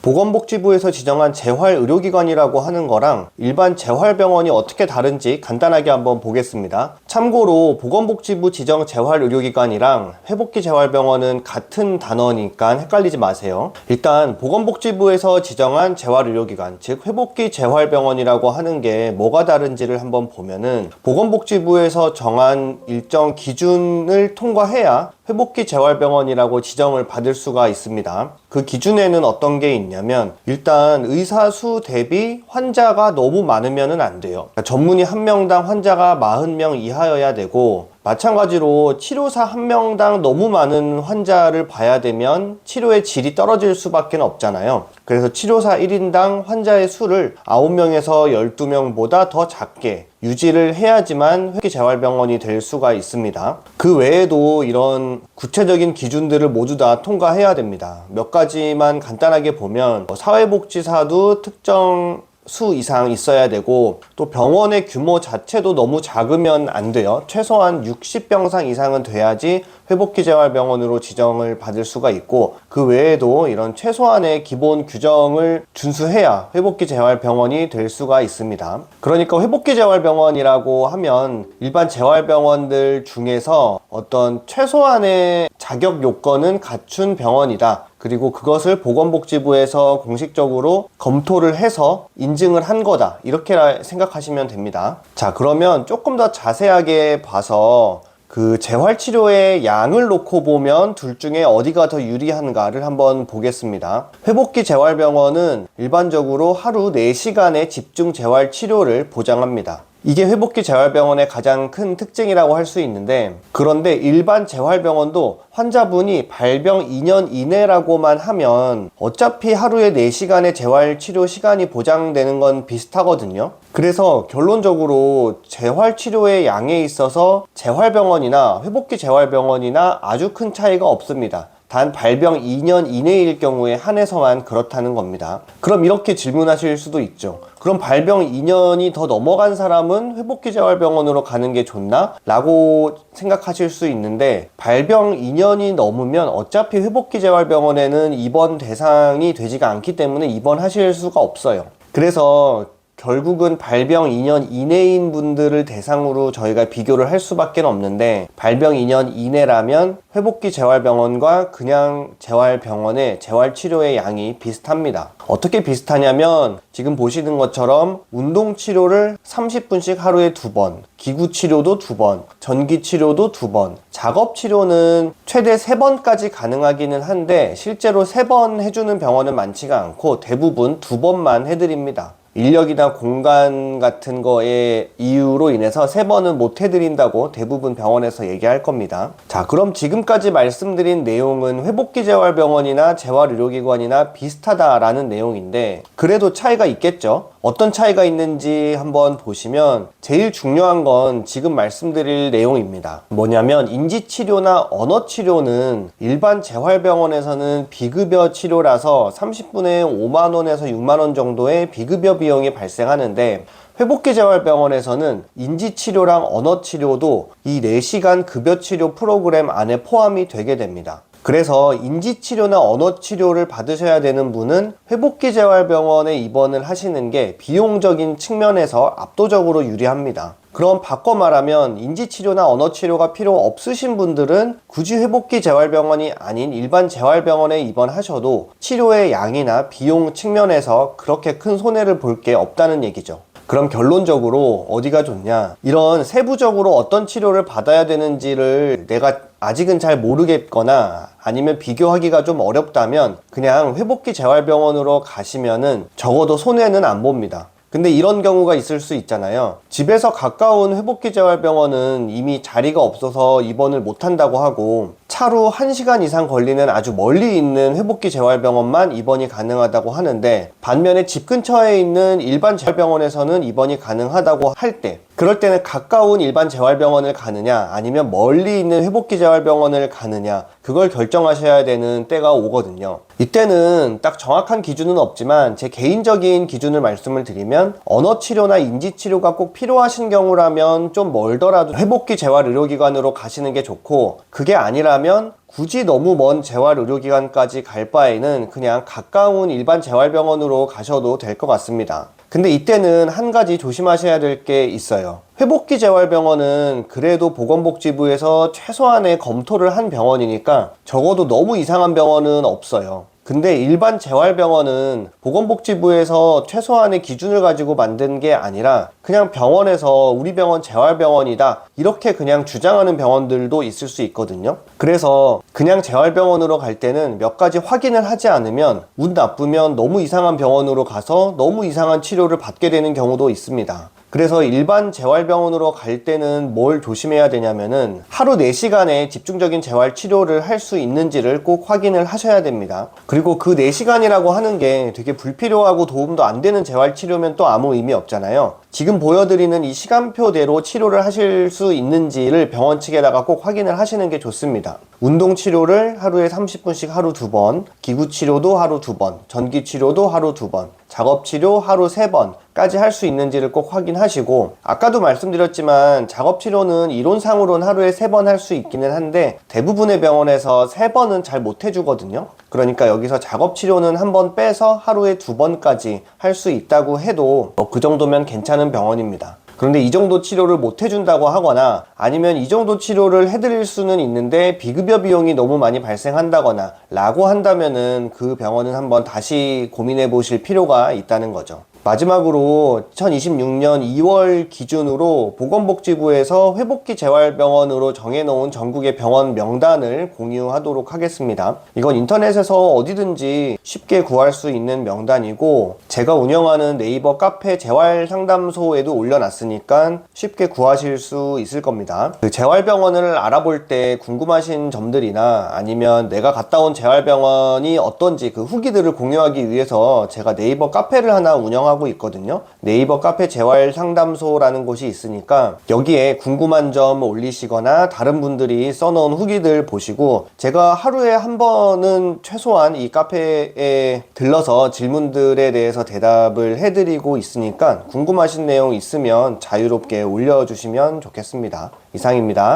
보건복지부에서 지정한 재활의료기관이라고 하는 거랑 일반 재활병원이 어떻게 다른지 간단하게 한번 보겠습니다. 참고로 보건복지부 지정 재활의료기관이랑 회복기 재활병원은 같은 단어니까 헷갈리지 마세요. 일단 보건복지부에서 지정한 재활의료기관, 즉 회복기 재활병원이라고 하는 게 뭐가 다른지를 한번 보면은, 보건복지부에서 정한 일정 기준을 통과해야 회복기 재활병원이라고 지정을 받을 수가 있습니다. 그 기준에는 어떤 게 있냐면, 일단 의사 수 대비 환자가 너무 많으면 안 돼요. 그러니까 전문의 한 명당 환자가 40명 이하여야 되고, 마찬가지로 치료사 한 명당 너무 많은 환자를 봐야 되면 치료의 질이 떨어질 수밖에 없잖아요. 그래서 치료사 1인당 환자의 수를 9명에서 12명보다 더 작게 유지를 해야지만 회복기 재활병원이 될 수가 있습니다. 그 외에도 이런 구체적인 기준들을 모두 다 통과해야 됩니다. 몇 가지만 간단하게 보면, 사회복지사도 특정 수 이상 있어야 되고, 또 병원의 규모 자체도 너무 작으면 안 돼요. 최소한 60병상 이상은 돼야지 회복기 재활병원으로 지정을 받을 수가 있고, 그 외에도 이런 최소한의 기본 규정을 준수해야 회복기 재활병원이 될 수가 있습니다. 그러니까 회복기 재활병원이라고 하면 일반 재활병원들 중에서 어떤 최소한의 자격 요건은 갖춘 병원이다, 그리고 그것을 보건복지부에서 공식적으로 검토를 해서 인증을 한 거다, 이렇게 생각하시면 됩니다. 자, 그러면 조금 더 자세하게 봐서 그 재활치료의 양을 놓고 보면 둘 중에 어디가 더 유리한가를 한번 보겠습니다. 회복기 재활병원은 일반적으로 하루 4시간의 집중 재활치료를 보장합니다. 이게 회복기 재활병원의 가장 큰 특징이라고 할 수 있는데, 그런데 일반 재활병원도 환자분이 발병 2년 이내라고만 하면 어차피 하루에 4시간의 재활치료 시간이 보장되는 건 비슷하거든요. 그래서 결론적으로 재활치료의 양에 있어서 재활병원이나 회복기 재활병원이나 아주 큰 차이가 없습니다. 단 발병 2년 이내일 경우에 한해서만 그렇다는 겁니다. 그럼 이렇게 질문하실 수도 있죠. 그럼 발병 2년이 더 넘어간 사람은 회복기 재활병원으로 가는 게 좋나? 라고 생각하실 수 있는데, 발병 2년이 넘으면 어차피 회복기 재활병원에는 입원 대상이 되지가 않기 때문에 입원하실 수가 없어요. 그래서 결국은 발병 2년 이내인 분들을 대상으로 저희가 비교를 할 수밖에 없는데, 발병 2년 이내라면 회복기 재활병원과 그냥 재활병원의 재활치료의 양이 비슷합니다. 어떻게 비슷하냐면, 지금 보시는 것처럼 운동치료를 30분씩 하루에 2번, 기구치료도 2번, 전기치료도 2번, 작업치료는 최대 3번까지 가능하기는 한데 실제로 3번 해주는 병원은 많지가 않고 대부분 2번만 해드립니다. 인력이나 공간 같은 거의 이유로 인해서 3번은 못 해드린다고 대부분 병원에서 얘기할 겁니다. 자, 그럼 지금까지 말씀드린 내용은 회복기 재활병원이나 재활의료기관이나 비슷하다라는 내용인데, 그래도 차이가 있겠죠? 어떤 차이가 있는지 한번 보시면 제일 중요한 건 지금 말씀드릴 내용입니다. 뭐냐면, 인지치료나 언어치료는 일반 재활병원에서는 비급여 치료라서 30분에 5만원에서 6만원 정도의 비급여 비용이 발생하는데, 회복기 재활병원에서는 인지치료랑 언어치료도 이 4시간 급여치료 프로그램 안에 포함이 되게 됩니다. 그래서 인지치료나 언어치료를 받으셔야 되는 분은 회복기 재활병원에 입원을 하시는 게 비용적인 측면에서 압도적으로 유리합니다. 그럼 바꿔 말하면, 인지치료나 언어치료가 필요 없으신 분들은 굳이 회복기 재활병원이 아닌 일반 재활병원에 입원하셔도 치료의 양이나 비용 측면에서 그렇게 큰 손해를 볼 게 없다는 얘기죠. 그럼 결론적으로 어디가 좋냐? 이런 세부적으로 어떤 치료를 받아야 되는지를 내가 아직은 잘 모르겠거나 아니면 비교하기가 좀 어렵다면 그냥 회복기 재활병원으로 가시면은 적어도 손해는 안 봅니다. 근데 이런 경우가 있을 수 있잖아요. 집에서 가까운 회복기 재활병원은 이미 자리가 없어서 입원을 못 한다고 하고, 차로 1시간 이상 걸리는 아주 멀리 있는 회복기 재활병원만 입원이 가능하다고 하는데, 반면에 집 근처에 있는 일반 재활병원에서는 입원이 가능하다고 할 때, 그럴 때는 가까운 일반 재활병원을 가느냐 아니면 멀리 있는 회복기 재활병원을 가느냐, 그걸 결정하셔야 되는 때가 오거든요. 이때는 딱 정확한 기준은 없지만 제 개인적인 기준을 말씀을 드리면, 언어치료나 인지치료가 꼭 필요하신 경우라면 좀 멀더라도 회복기 재활의료기관으로 가시는 게 좋고, 그게 아니라면 굳이 너무 먼 재활의료기관까지 갈 바에는 그냥 가까운 일반 재활병원으로 가셔도 될 것 같습니다. 근데 이때는 한 가지 조심하셔야 될 게 있어요. 회복기 재활병원은 그래도 보건복지부에서 최소한의 검토를 한 병원이니까 적어도 너무 이상한 병원은 없어요. 근데 일반 재활병원은 보건복지부에서 최소한의 기준을 가지고 만든 게 아니라 그냥 병원에서 우리 병원 재활병원이다 이렇게 그냥 주장하는 병원들도 있을 수 있거든요. 그래서 그냥 재활병원으로 갈 때는 몇 가지 확인을 하지 않으면 운 나쁘면 너무 이상한 병원으로 가서 너무 이상한 치료를 받게 되는 경우도 있습니다. 그래서 일반 재활병원으로 갈 때는 뭘 조심해야 되냐면은 하루 4시간의 집중적인 재활 치료를 할 수 있는지를 꼭 확인을 하셔야 됩니다. 그리고 그 4시간이라고 하는 게 되게 불필요하고 도움도 안 되는 재활 치료면 또 아무 의미 없잖아요. 지금 보여드리는 이 시간표대로 치료를 하실 수 있는지를 병원 측에다가 꼭 확인을 하시는 게 좋습니다. 운동 치료를 하루에 30분씩 하루 2번, 기구 치료도 하루 2번, 전기 치료도 하루 2번, 작업 치료 하루 3번까지 할 수 있는지를 꼭 확인하시고, 아까도 말씀드렸지만 작업 치료는 이론상으로는 하루에 3번 할 수 있기는 한데 대부분의 병원에서 3번은 잘 못 해주거든요. 그러니까 여기서 작업 치료는 한 번 빼서 하루에 2번까지 할 수 있다고 해도 그 정도면 괜찮은 병원입니다. 그런데 이 정도 치료를 못 해준다고 하거나 아니면 이 정도 치료를 해드릴 수는 있는데 비급여 비용이 너무 많이 발생한다거나 라고 한다면은 그 병원은 한번 다시 고민해 보실 필요가 있다는 거죠. 마지막으로 2026년 2월 기준으로 보건복지부에서 회복기 재활병원으로 정해놓은 전국의 병원 명단을 공유하도록 하겠습니다. 이건 인터넷에서 어디든지 쉽게 구할 수 있는 명단이고, 제가 운영하는 네이버 카페 재활상담소에도 올려놨으니까 쉽게 구하실 수 있을 겁니다. 그 재활병원을 알아볼 때 궁금하신 점들이나 아니면 내가 갔다 온 재활병원이 어떤지 그 후기들을 공유하기 위해서 제가 네이버 카페를 하나 운영하고 있거든요. 네이버 카페 재활상담소라는 곳이 있으니까 여기에 궁금한 점 올리시거나 다른 분들이 써놓은 후기들 보시고, 제가 하루에 한 번은 최소한 이 카페에 들러서 질문들에 대해서 대답을 해드리고 있으니까 궁금하신 내용 있으면 자유롭게 올려주시면 좋겠습니다. 이상입니다.